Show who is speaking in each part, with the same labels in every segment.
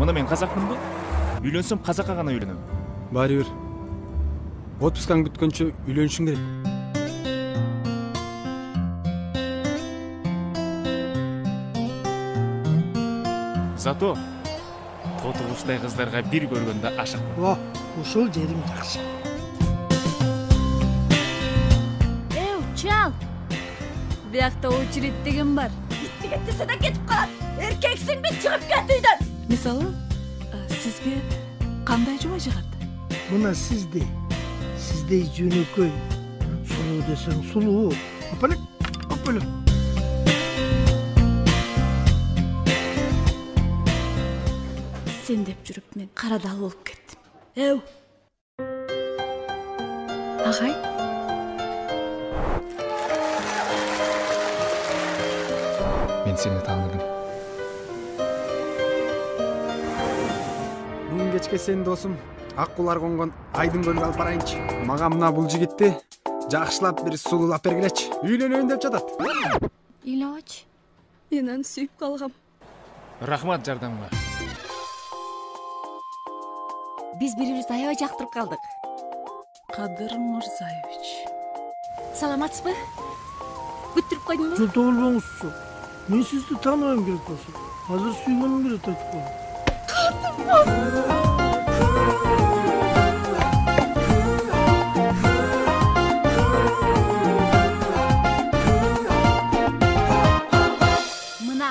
Speaker 1: Мына мен казакмын го. Үйлөнсөм казакка гана үйлөнөм.
Speaker 2: Баары бир. Отпускаң бүткөнчө үйлөнүшүң керек.
Speaker 1: Зато тотугучтай кыздарга бир көргөндө ашыкмын.
Speaker 3: О, ушул жериң жакшы.
Speaker 4: Чал. Биякта очередь деген бар. Кетсе да кетип калат. Эркексиң бе, чыгып кет үйдөн.
Speaker 5: Мисалы, сизге кандай жуба жыгат?
Speaker 3: Мына сиздей жөнөкөй. Сулуу десең сулуу. Апалек, апалек.
Speaker 5: Сен деп жүрүп мен карадал болуп кеттим. Агай.
Speaker 1: Мен сени тааныдым.
Speaker 2: Бүгүн кечке сен досум ак кулар конгон айдын көлүгө алып барайынчы. Мага мына бул жигитти жакшылап бир сулуулап бергилечи. Үйлөнөйүн деп жатат.
Speaker 5: Ыйлабачы. Мен аны сүйүп калгам.
Speaker 1: Рахмат жардамга.
Speaker 4: Биз бири-бирибизди аябай жактырып калдык.
Speaker 5: Кадыр Мырзаевич.
Speaker 4: Саламатсызбы? Күттүрүп койдуңбу?
Speaker 3: Жолто болбоңузчу. Мен сизди тааныбайм керек болсо. Азыр сүйгөнүм келет айтып коем.
Speaker 4: Мына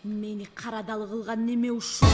Speaker 4: мени карадалы кылган неме ушул.